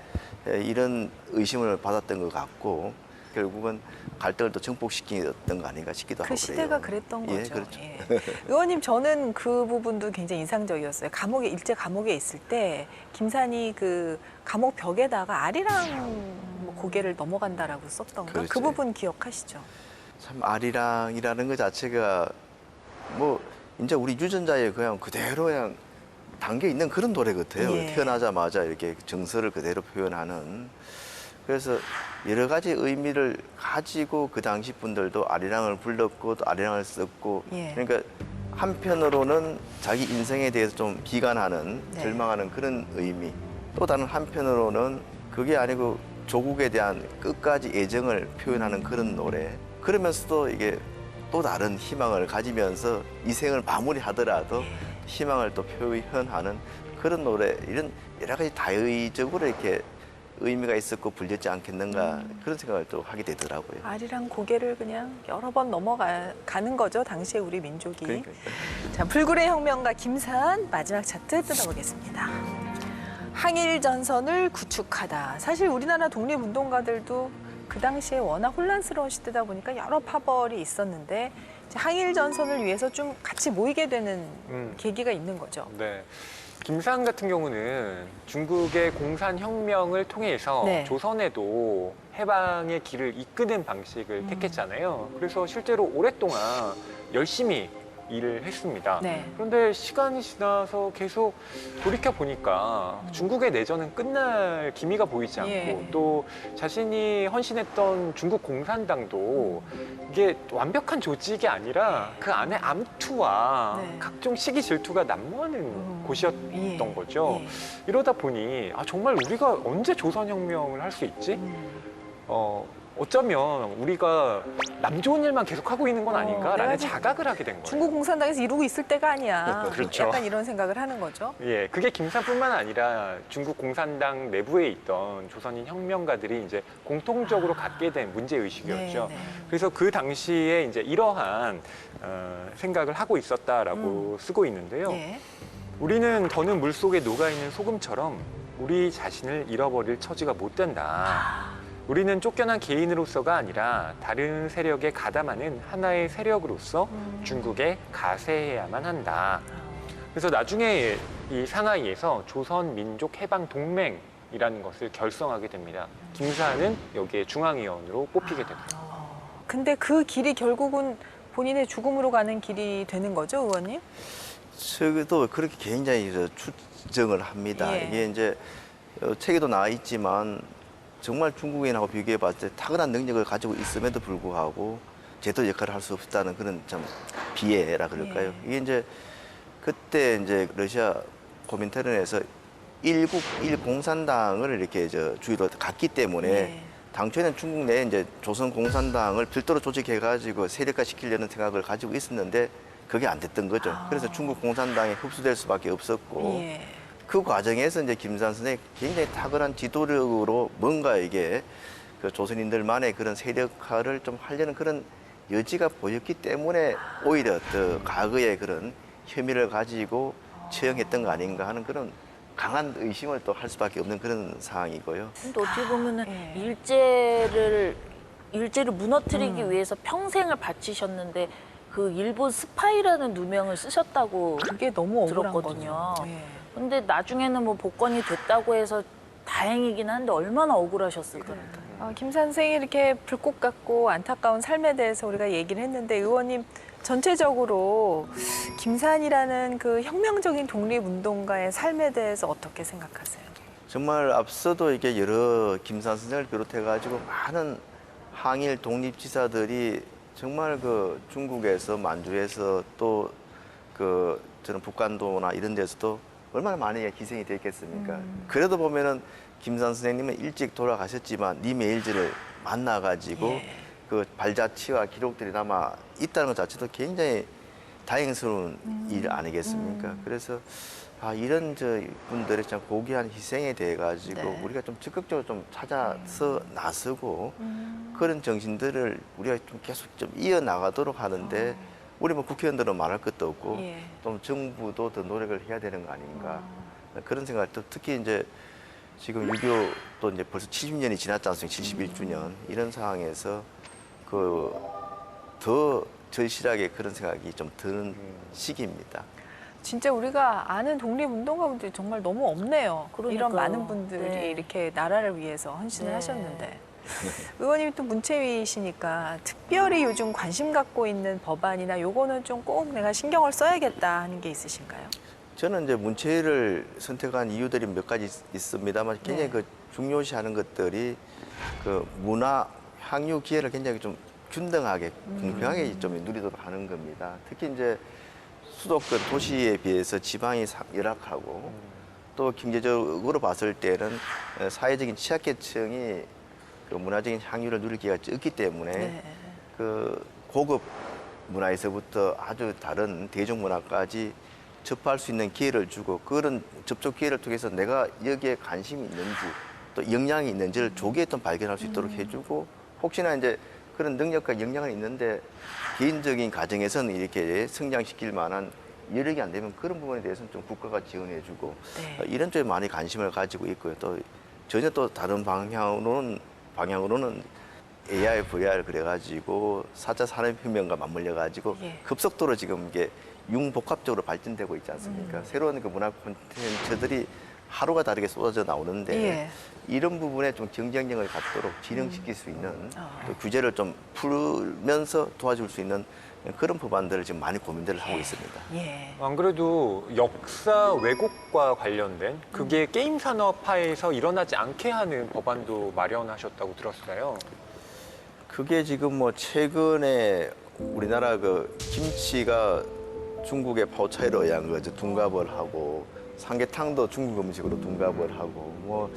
이런 의심을 받았던 것 같고 결국은 갈등을 또 증폭시켰던 거 아닌가 싶기도 하고 그 시대가 그래요. 그랬던 예, 거죠. 그렇죠. 예. 의원님, 저는 그 부분도 굉장히 인상적이었어요. 일제 감옥에 있을 때 김산이 그 감옥 벽에다가 아리랑 뭐 고개를 넘어간다라고 썼던가? 그 그렇죠. 부분 기억하시죠? 참 아리랑이라는 것 자체가 뭐 이제 우리 유전자에 그냥 그대로 그냥 담겨 있는 그런 노래 같아요. 예. 태어나자마자 이렇게 정서를 그대로 표현하는. 그래서 여러 가지 의미를 가지고 그 당시 분들도 아리랑을 불렀고 또 아리랑을 썼고 예. 그러니까 한편으로는 자기 인생에 대해서 좀 비관하는 네. 절망하는 그런 의미 또 다른 한편으로는 그게 아니고 조국에 대한 끝까지 애정을 표현하는 그런 노래 그러면서도 이게 또 다른 희망을 가지면서 이 생을 마무리하더라도 희망을 또 표현하는 그런 노래 이런 여러 가지 다의적으로 이렇게 의미가 있었고 불렸지 않겠는가 그런 생각을 또 하게 되더라고요. 아리랑 고개를 그냥 여러 번 넘어가는 거죠. 당시에 우리 민족이. 그러니까요. 자, 불굴의 혁명가 김산 마지막 차트 뜯어보겠습니다. 항일 전선을 구축하다. 사실 우리나라 독립운동가들도 그 당시에 워낙 혼란스러운 시대다 보니까 여러 파벌이 있었는데 이제 항일 전선을 위해서 좀 같이 모이게 되는 계기가 있는 거죠. 네. 김산 같은 경우는 중국의 공산혁명을 통해서 네. 조선에도 해방의 길을 이끄는 방식을 택했잖아요. 그래서 실제로 오랫동안 열심히 일을 했습니다. 네. 그런데 시간이 지나서 계속 돌이켜 보니까 중국의 내전은 끝날 기미가 보이지 않고 예. 또 자신이 헌신했던 중국 공산당도 이게 완벽한 조직이 아니라 그 안에 암투와 네. 각종 시기 질투가 난무하는 곳이었던 예. 거죠. 예. 이러다 보니 정말 우리가 언제 조선혁명을 할 수 있지? 어쩌면 우리가 남 좋은 일만 계속하고 있는 건 아닌가라는 내가 자각을 하게 된 거예요. 중국 공산당에서 이루고 있을 때가 아니야. 그렇죠. 약간 이런 생각을 하는 거죠. 예, 그게 김산뿐만 아니라 중국 공산당 내부에 있던 조선인 혁명가들이 이제 공통적으로 갖게 된 문제 의식이었죠. 네, 네. 그래서 그 당시에 이제 이러한 생각을 하고 있었다라고 쓰고 있는데요. 예. 우리는 더는 물 속에 녹아 있는 소금처럼 우리 자신을 잃어버릴 처지가 못 된다. 우리는 쫓겨난 개인으로서가 아니라 다른 세력에 가담하는 하나의 세력으로서 중국에 가세해야만 한다. 그래서 나중에 이 상하이에서 조선민족해방동맹이라는 것을 결성하게 됩니다. 김산은 여기에 중앙위원으로 뽑히게 됩니다. 근데 그 길이 결국은 본인의 죽음으로 가는 길이 되는 거죠, 의원님? 저도 그렇게 굉장히 추정을 합니다. 예. 이게 이제 책에도 나와 있지만 정말 중국인하고 비교해 봤을 때 타고난 능력을 가지고 있음에도 불구하고 제도 역할을 할 수 없다는 그런 참 비애라 그럴까요? 예. 이게 이제 그때 이제 러시아 고민테른에서 일공산당을 이렇게 주의로 갔기 때문에 예. 당초에는 중국 내에 이제 조선공산당을 별도로 조직해가지고 세력화 시키려는 생각을 가지고 있었는데 그게 안 됐던 거죠. 그래서 중국 공산당에 흡수될 수밖에 없었고 예. 그 과정에서 이제 김수환 선생이 굉장히 탁월한 지도력으로 뭔가 이게 그 조선인들만의 그런 세력화를 좀 하려는 그런 여지가 보였기 때문에 오히려 더 과거의 그런 혐의를 가지고 처형했던 거 아닌가 하는 그런 강한 의심을 또 할 수밖에 없는 그런 상황이고요. 근데 어떻게 보면은 예. 일제를 무너뜨리기 위해서 평생을 바치셨는데 그 일본 스파이라는 누명을 쓰셨다고 그게 너무 억울한 들었거든요. 거죠. 예. 근데 나중에는 뭐 복권이 됐다고 해서 다행이긴 한데 얼마나 억울하셨을까요? 김 선생이 이렇게 불꽃 같고 안타까운 삶에 대해서 우리가 얘기를 했는데 의원님 전체적으로 김산이라는 그 혁명적인 독립운동가의 삶에 대해서 어떻게 생각하세요? 정말 앞서도 이게 여러 김수환 선생을 비롯해가지고 많은 항일 독립지사들이 정말 그 중국에서 만주에서 또 그 저는 북한도나 이런 데서도 얼마나 많이 희생이 됐겠습니까? 그래도 보면은 김수환 선생님은 일찍 돌아가셨지만 니메일즈를 만나가지고 예. 그 발자취와 기록들이 남아 있다는 것 자체도 굉장히 다행스러운 일 아니겠습니까? 그래서 이런 저 분들의 참 고귀한 희생에 대해 가지고 네. 우리가 좀 적극적으로 좀 찾아서 나서고 그런 정신들을 우리가 좀 계속 좀 이어나가도록 하는데 우리 뭐 국회의원들은 말할 것도 없고 예. 좀 정부도 더 노력을 해야 되는 거 아닌가 그런 생각을 또 특히 이제 지금 6.25도 이제 벌써 70년이 지났지 않습니까? 71주년 이런 상황에서 그 더 절실하게 그런 생각이 좀 드는 시기입니다. 진짜 우리가 아는 독립운동가분들이 정말 너무 없네요. 그러니까요. 이런 많은 분들이 네. 이렇게 나라를 위해서 헌신을 네. 하셨는데 의원님이 또 문체위이시니까 특별히 요즘 관심 갖고 있는 법안이나 요거는 좀 꼭 내가 신경을 써야겠다 하는 게 있으신가요? 저는 이제 문체위를 선택한 이유들이 몇 가지 있습니다만 굉장히 네. 그 중요시하는 것들이 그 문화 향유 기회를 굉장히 좀 균등하게 공평하게 좀 누리도록 하는 겁니다. 특히 이제 수도권 도시에 비해서 지방이 열악하고 또 경제적으로 봤을 때는 사회적인 취약계층이 그 문화적인 향유를 누릴 기회가 적기 때문에 네. 그 고급 문화에서부터 아주 다른 대중문화까지 접할 수 있는 기회를 주고 그런 접촉 기회를 통해서 내가 여기에 관심이 있는지 또 역량이 있는지를 조기에 좀 발견할 수 있도록 해주고 혹시나 이제 그런 능력과 역량은 있는데 개인적인 가정에서는 이렇게 성장시킬 만한 여력이 안 되면 그런 부분에 대해서는 좀 국가가 지원해주고 네. 이런 쪽에 많이 관심을 가지고 있고요. 또 전혀 또 다른 방향으로는 AI, VR 그래가지고 4차 산업혁명과 맞물려가지고 예. 급속도로 지금 이게 융복합적으로 발전되고 있지 않습니까? 새로운 그 문화 콘텐츠들이 하루가 다르게 쏟아져 나오는데 예. 이런 부분에 좀 경쟁력을 갖도록 진행시킬 수 있는 또 규제를 좀 풀면서 도와줄 수 있는 그런 법안들을 지금 많이 고민들을 하고 있습니다. 예. 안 그래도 역사 왜곡과 관련된 그게 게임 산업화에서 일어나지 않게 하는 법안도 마련하셨다고 들었어요. 그게 지금 뭐 최근에 우리나라 그 김치가 중국의 파오차이로 의한 거죠. 둔갑을 하고 삼계탕도 중국 음식으로 둔갑을 하고 뭐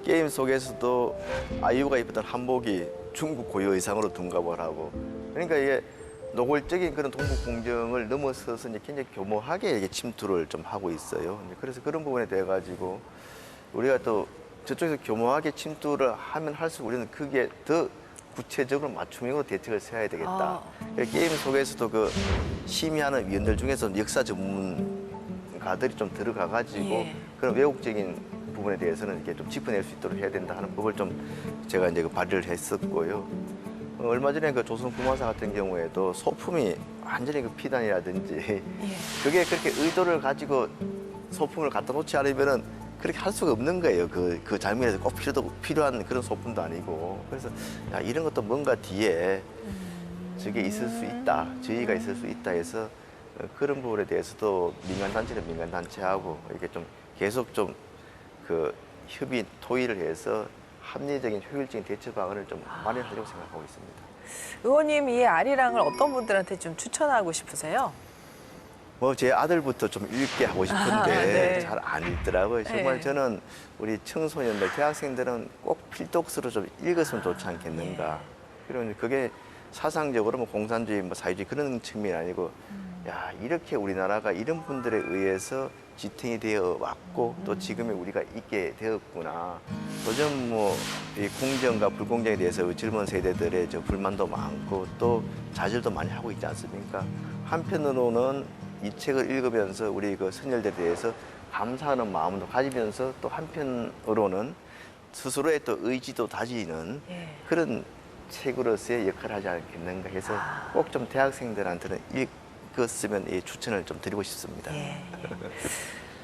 게임 속에서도 아이유가 입었던 한복이 중국 고유 의상으로 둔갑을 하고 그러니까 이게 노골적인 그런 동북 공정을 넘어서서 이제 굉장히 교모하게 이게 침투를 좀 하고 있어요. 이제 그래서 그런 부분에 대해 가지고 우리가 또 저쪽에서 교모하게 침투를 하면 할수록 우리는 그게 더 구체적으로 맞춤형으로 대책을 세워야 되겠다. 게임 속에서도 그 심의하는 위원들 중에서 역사 전문가들이 좀 들어가 가지고 예. 그런 왜곡적인 부분에 대해서는 이렇게 좀 짚어낼 수 있도록 해야 된다 하는 법을 좀 제가 이제 그 발의를 했었고요. 얼마 전에 그 조선 구마사 같은 경우에도 소품이 완전히 그 피단이라든지 예. 그게 그렇게 의도를 가지고 소품을 갖다 놓지 않으면은 그렇게 할 수가 없는 거예요. 그 장면에서 꼭 필요한 그런 소품도 아니고. 그래서 야, 이런 것도 뭔가 뒤에 저게 있을 수 있다. 저희가 있을 수 있다 해서 그런 부분에 대해서도 민간단체는 민간단체하고 이렇게 좀 계속 좀 그 협의, 토의를 해서 합리적인 효율적인 대처 방안을 좀 마련하려고 생각하고 있습니다. 의원님 이 아리랑을 어떤 분들한테 좀 추천하고 싶으세요? 뭐 제 아들부터 좀 읽게 하고 싶은데 네. 잘 안 읽더라고요. 정말 네. 저는 우리 청소년들, 대학생들은 꼭 필독서로 좀 읽었으면 좋지 않겠는가. 그러면 그게 사상적으로 뭐 공산주의, 뭐 사회주의 그런 측면이 아니고, 야, 이렇게 우리나라가 이런 분들에 의해서 지탱이 되어 왔고 또 지금의 우리가 있게 되었구나. 요즘 뭐 이 공정과 불공정에 대해서 젊은 세대들의 저 불만도 많고 또 자질도 많이 하고 있지 않습니까? 한편으로는 이 책을 읽으면서 우리 그 선열들에 대해서 감사하는 마음도 가지면서 또 한편으로는 스스로의 또 의지도 다지는 예. 그런 책으로서의 역할을 하지 않겠는가 해서 꼭 좀 대학생들한테는 읽었으면 이 추천을 좀 드리고 싶습니다. 예.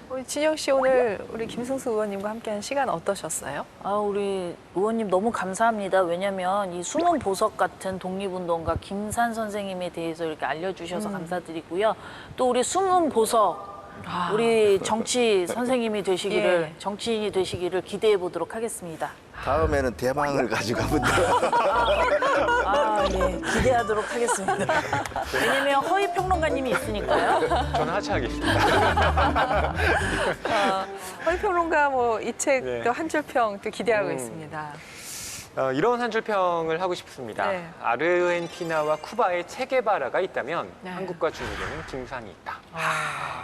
우리 진영 씨 오늘 우리 김승수 의원님과 함께한 시간 어떠셨어요? 아, 우리 의원님 너무 감사합니다. 왜냐면 이 숨은 보석 같은 독립운동가 김산 선생님에 대해서 이렇게 알려주셔서 감사드리고요. 또 우리 숨은 보석, 우리 정치 선생님이 되시기를, 예. 정치인이 되시기를 기대해 보도록 하겠습니다. 다음에는 대망을 가지고 한번 더. 아, 예. 기대하도록 하겠습니다. 왜냐면 허위 평론가님이 있으니까요. 저는 하차하겠습니다. 허위평론가 뭐 이 책도 네. 한 줄평 또 기대하고 있습니다. 이런 한 줄 평을 하고 싶습니다. 네. 아르헨티나와 쿠바의 체게바라가 있다면 네. 한국과 중국에는 김산이 있다.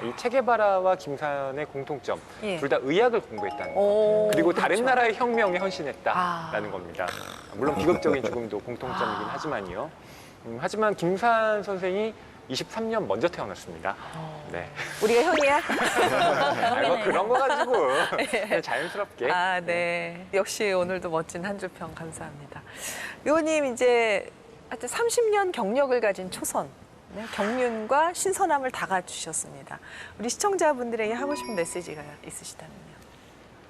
이 체게바라와 김산의 공통점, 예. 둘 다 의학을 공부했다는 것. 오, 그리고 그렇죠. 다른 나라의 혁명에 헌신했다라는 겁니다. 물론 비극적인 죽음도 공통점이긴 하지만요. 하지만 김산 선생이 23년 먼저 태어났습니다. 네. 우리가 형이야? 아니, 뭐 그런 거 가지고 그냥 자연스럽게. 아, 네. 역시 오늘도 멋진 한 줄평 감사합니다. 의원님 이제 하여튼 30년 경력을 가진 초선, 네, 경륜과 신선함을 다 갖추셨습니다. 우리 시청자분들에게 하고 싶은 메시지가 있으시다면요.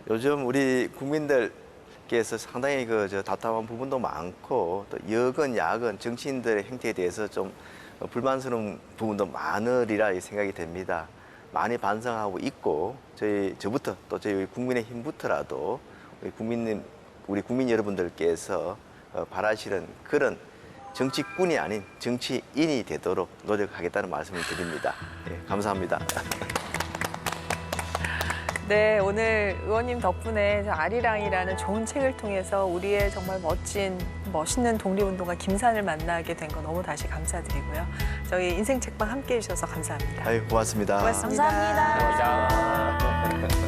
요즘 우리 국민들께서 상당히 저 답답한 부분도 많고 또 여건 야건 정치인들의 행태에 대해서 좀 불만스러운 부분도 많으리라 생각이 됩니다. 많이 반성하고 있고 저부터 또 저희 국민의힘부터라도 우리 국민 여러분들께서 바라시는 그런 정치꾼이 아닌 정치인이 되도록 노력하겠다는 말씀을 드립니다. 예, 감사합니다. 네, 오늘 의원님 덕분에 저 아리랑이라는 좋은 책을 통해서 우리의 정말 멋있는 독립운동가 김산을 만나게 된 거 너무 다시 감사드리고요. 저희 인생 책방 함께해 주셔서 감사합니다. 아유, 고맙습니다. 고맙습니다. 감사합니다.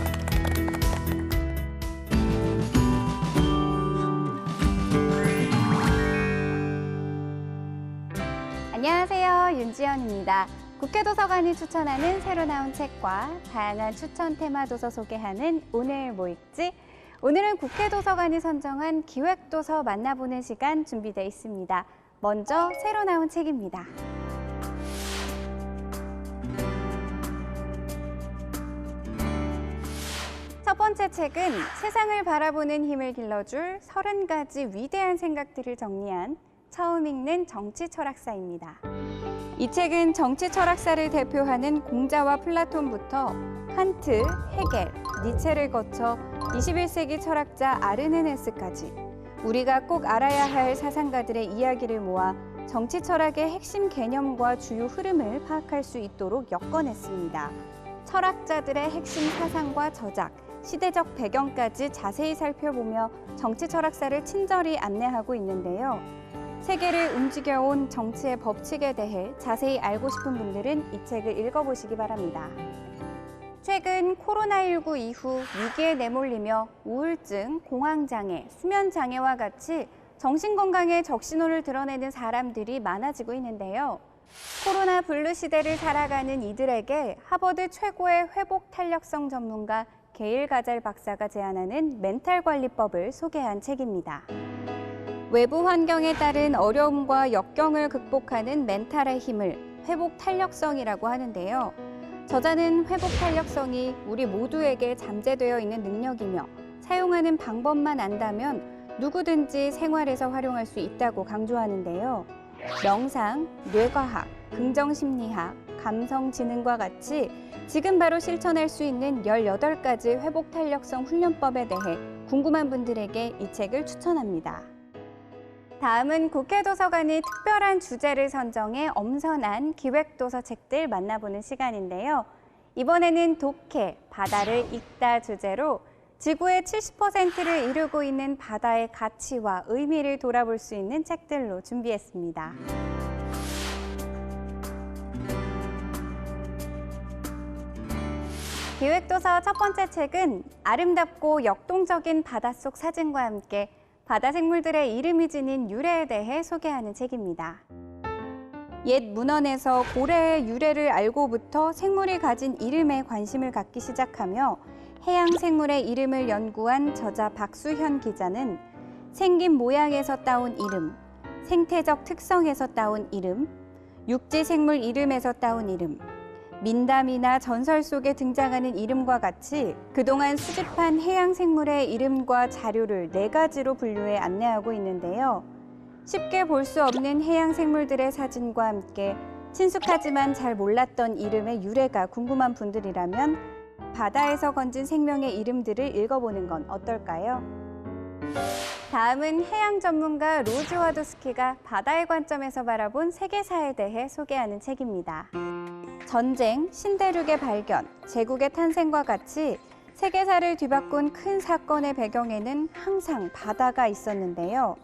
안녕하세요. 윤지연입니다. 국회도서관이 추천하는 새로 나온 책과 다양한 추천 테마 도서 소개하는 오늘 뭐 읽지? 오늘은 국회도서관이 선정한 기획도서 만나보는 시간 준비되어 있습니다. 먼저 새로 나온 책입니다. 첫 번째 책은 세상을 바라보는 힘을 길러줄 30가지 위대한 생각들을 정리한 처음 읽는 정치 철학사입니다. 이 책은 정치 철학사를 대표하는 공자와 플라톤부터 칸트, 헤겔, 니체를 거쳐 21세기 철학자 아르헤네스까지 우리가 꼭 알아야 할 사상가들의 이야기를 모아 정치 철학의 핵심 개념과 주요 흐름을 파악할 수 있도록 엮어냈습니다. 철학자들의 핵심 사상과 저작, 시대적 배경까지 자세히 살펴보며 정치 철학사를 친절히 안내하고 있는데요. 세계를 움직여온 정치의 법칙에 대해 자세히 알고 싶은 분들은 이 책을 읽어보시기 바랍니다. 최근 코로나19 이후 위기에 내몰리며 우울증, 공황장애, 수면장애와 같이 정신건강에 적신호를 드러내는 사람들이 많아지고 있는데요. 코로나 블루 시대를 살아가는 이들에게 하버드 최고의 회복 탄력성 전문가 게일 가잘 박사가 제안하는 멘탈 관리법을 소개한 책입니다. 외부 환경에 따른 어려움과 역경을 극복하는 멘탈의 힘을 회복 탄력성이라고 하는데요. 저자는 회복 탄력성이 우리 모두에게 잠재되어 있는 능력이며 사용하는 방법만 안다면 누구든지 생활에서 활용할 수 있다고 강조하는데요. 명상, 뇌과학, 긍정심리학, 감성지능과 같이 지금 바로 실천할 수 있는 18가지 회복 탄력성 훈련법에 대해 궁금한 분들에게 이 책을 추천합니다. 다음은 국회 도서관이 특별한 주제를 선정해 엄선한 기획도서 책들 만나보는 시간인데요. 이번에는 독해, 바다를 읽다 주제로 지구의 70%를 이루고 있는 바다의 가치와 의미를 돌아볼 수 있는 책들로 준비했습니다. 기획도서 첫 번째 책은 아름답고 역동적인 바닷속 사진과 함께 바다 생물들의 이름이 지닌 유래에 대해 소개하는 책입니다. 옛 문헌에서 고래의 유래를 알고부터 생물이 가진 이름에 관심을 갖기 시작하며 해양 생물의 이름을 연구한 저자 박수현 기자는 생긴 모양에서 따온 이름, 생태적 특성에서 따온 이름, 육지 생물 이름에서 따온 이름, 민담이나 전설 속에 등장하는 이름과 같이 그동안 수집한 해양 생물의 이름과 자료를 4가지로 분류해 안내하고 있는데요. 쉽게 볼 수 없는 해양 생물들의 사진과 함께 친숙하지만 잘 몰랐던 이름의 유래가 궁금한 분들이라면 바다에서 건진 생명의 이름들을 읽어보는 건 어떨까요? 다음은 해양 전문가 로즈 와도스키가 바다의 관점에서 바라본 세계사에 대해 소개하는 책입니다. 전쟁, 신대륙의 발견, 제국의 탄생과 같이 세계사를 뒤바꾼 큰 사건의 배경에는 항상 바다가 있었는데요.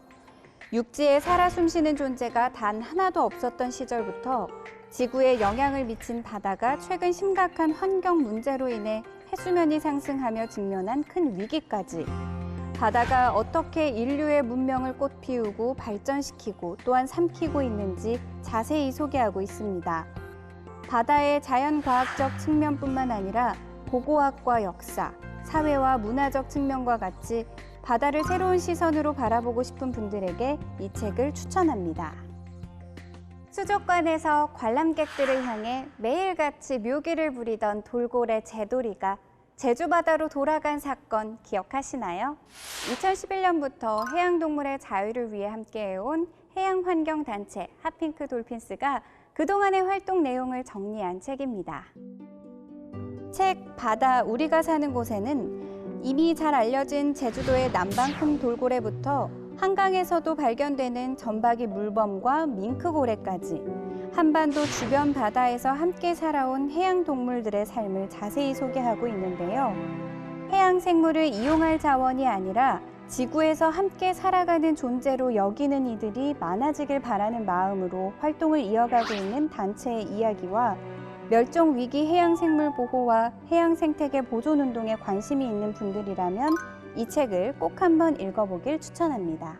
육지에 살아 숨쉬는 존재가 단 하나도 없었던 시절부터 지구에 영향을 미친 바다가 최근 심각한 환경 문제로 인해 해수면이 상승하며 직면한 큰 위기까지 바다가 어떻게 인류의 문명을 꽃피우고 발전시키고 또한 삼키고 있는지 자세히 소개하고 있습니다. 바다의 자연과학적 측면뿐만 아니라 고고학과 역사, 사회와 문화적 측면과 같이 바다를 새로운 시선으로 바라보고 싶은 분들에게 이 책을 추천합니다. 수족관에서 관람객들을 향해 매일같이 묘기를 부리던 돌고래 제돌이가 제주바다로 돌아간 사건 기억하시나요? 2011년부터 해양동물의 자유를 위해 함께해온 해양환경단체 핫핑크 돌핀스가 그동안의 활동 내용을 정리한 책입니다. 책 바다 우리가 사는 곳에는 이미 잘 알려진 제주도의 남방풍 돌고래부터 한강에서도 발견되는 점박이 물범과 밍크고래까지 한반도 주변 바다에서 함께 살아온 해양동물들의 삶을 자세히 소개하고 있는데요. 해양 생물을 이용할 자원이 아니라 지구에서 함께 살아가는 존재로 여기는 이들이 많아지길 바라는 마음으로 활동을 이어가고 있는 단체의 이야기와 멸종 위기 해양 생물 보호와 해양 생태계 보존 운동에 관심이 있는 분들이라면 이 책을 꼭 한번 읽어보길 추천합니다.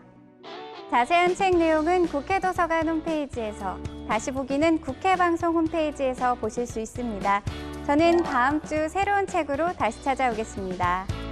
자세한 책 내용은 국회 도서관 홈페이지에서, 다시 보기는 국회 방송 홈페이지에서 보실 수 있습니다. 저는 다음 주 새로운 책으로 다시 찾아오겠습니다.